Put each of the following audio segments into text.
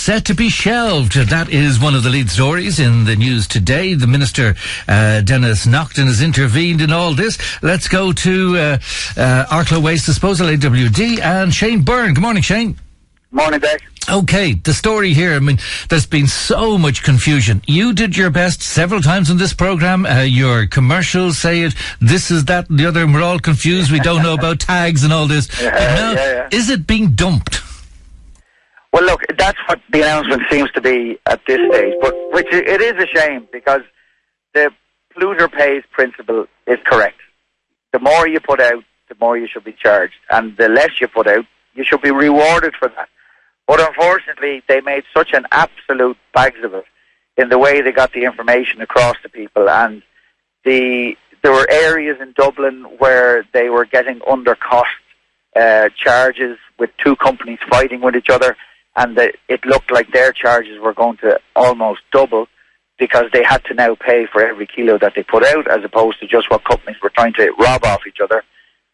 set to be shelved. That is one of the lead stories in the news today. The Minister, Dennis Naughton, has intervened in all this. Let's go to Arklow Waste Disposal, AWD, and Shane Byrne. Good morning, Shane. Morning, Dave. Okay, the story here, I mean, there's been so much confusion. You did your best several times on this programme. Your commercials say it, this is that, and the other, and we're all confused. We don't know about tags and all this. Is it being dumped? Well, look, that's what the announcement seems to be at this stage, but which it is a shame, because the polluter pays principle is correct. The more you put out, the more you should be charged, and the less you put out, you should be rewarded for that. But unfortunately, they made such an absolute bags of it in the way they got the information across to people. And there were areas in Dublin where they were getting under cost charges with two companies fighting with each other. And it looked like their charges were going to almost double because they had to now pay for every kilo that they put out, as opposed to just what companies were trying to rob off each other.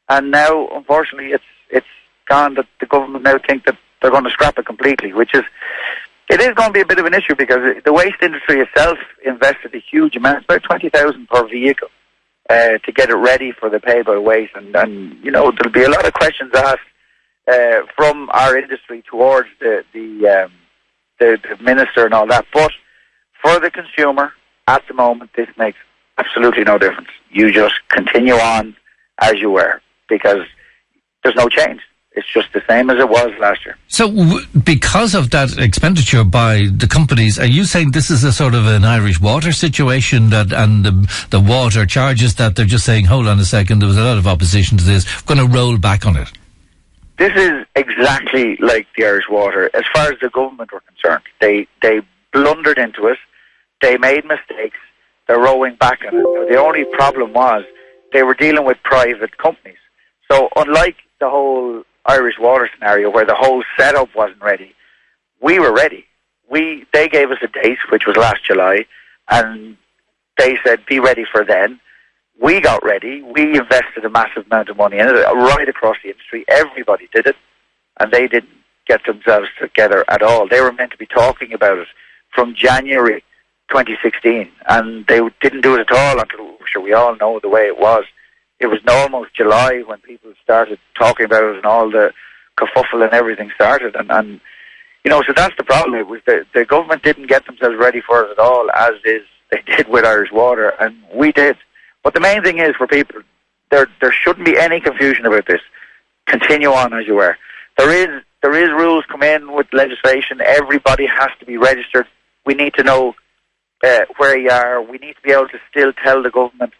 And now, unfortunately, it's gone that the government now think that they're going to scrap it completely, it is going to be a bit of an issue, because the waste industry itself invested a huge amount, about 20,000 per vehicle, to get it ready for the pay by waste, and you know, there'll be a lot of questions asked from our industry towards the minister and all that. But for the consumer, at the moment, this makes absolutely no difference. You just continue on as you were, because there's no change. It's just the same as it was last year. So, because of that expenditure by the companies, are you saying this is a sort of an Irish water situation, that and the water charges, that they're just saying, hold on a second, there was a lot of opposition to this, we're going to roll back on it? This is exactly like the Irish water. As far as the government were concerned, they blundered into it, they made mistakes, they're rolling back on it. The only problem was they were dealing with private companies. So, unlike the whole Irish water scenario, where the whole setup wasn't ready, we were ready. They gave us a date, which was last July, and they said, be ready for then. We got ready. We invested a massive amount of money in it, right across the industry. Everybody did it, and they didn't get themselves together at all. They were meant to be talking about it from January 2016, and they didn't do it at all until, sure, we all know the way it was. It was almost July when people started talking about it, and all the kerfuffle and everything started. And you know, so that's the problem. It was the government didn't get themselves ready for it at all, as is they did with Irish Water, and we did. But the main thing is, for people, there shouldn't be any confusion about this. Continue on as you were. There is rules come in with legislation. Everybody has to be registered. We need to know where you are. We need to be able to still tell the government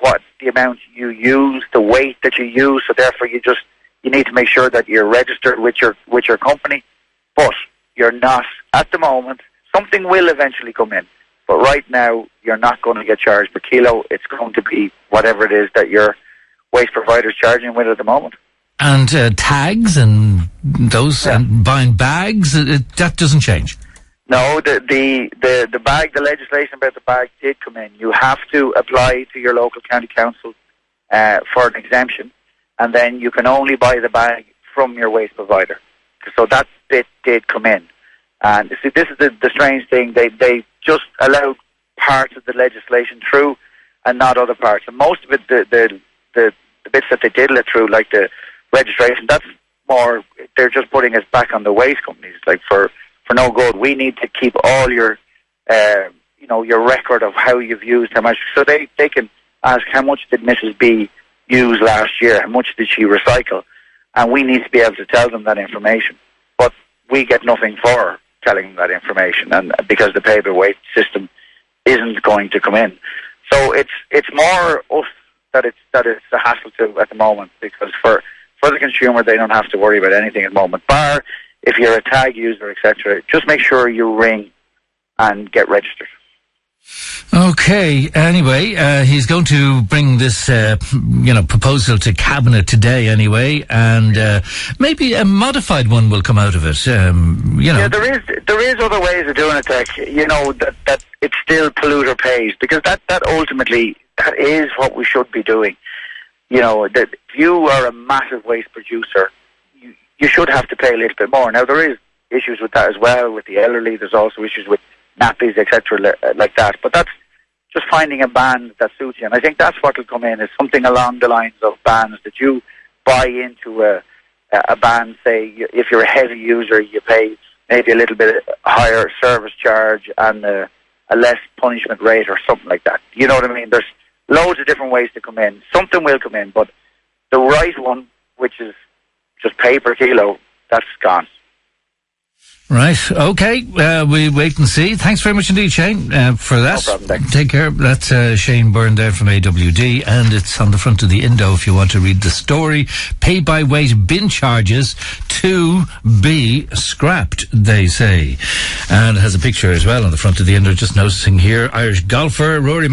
what the amount you use, the weight that you use. So therefore, you need to make sure that you're registered with your company. But you're not at the moment. Something will eventually come in, but right now you're not going to get charged per kilo. It's going to be whatever it is that your waste provider's charging with at the moment. And tags and those, and buying bags, that doesn't change. No, the bag, the legislation about the bag did come in. You have to apply to your local county council for an exemption, and then you can only buy the bag from your waste provider. So that bit did come in. And see, this is the strange thing. They just allowed parts of the legislation through and not other parts. And most of it, the bits that they did let through, like the registration, that's more, they're just putting us back on the waste companies, like for no good. We need to keep all your, your record of how you've used, how much. So they can ask, how much did Mrs. B use last year? How much did she recycle? And we need to be able to tell them that information. But we get nothing for telling them that information, and because the pay-per-weight system isn't going to come in. So it's more us that it's a hassle to at the moment, because for the consumer, they don't have to worry about anything at the moment, bar if you're a tag user, etc. Just make sure you ring and get registered. Okay, anyway, he's going to bring this, proposal to Cabinet today anyway, and maybe a modified one will come out of it, Yeah, there is other ways of doing it, Tech. That it's still polluter pays, because that ultimately, that is what we should be doing. That if you are a massive waste producer, you should have to pay a little bit more. Now, there is, issues with that as well. With the elderly, there's also issues with nappies, etc., like that. But that's just finding a band that suits you. And I think that's what will come in, is something along the lines of bands that you buy into a band. Say, if you're a heavy user, you pay maybe a little bit higher service charge and a less punishment rate or something like that. You know what I mean? There's loads of different ways to come in. Something will come in, but the right one, which is just pay per kilo, that's gone. Right, okay, we wait and see. Thanks very much indeed, Shane, for that. No problem, thanks. Take care. That's Shane Byrne there from AWD, and it's on the front of the Indo if you want to read the story. Pay-by-weight bin charges to be scrapped, they say. And it has a picture as well on the front of the Indo, just noticing here, Irish golfer Rory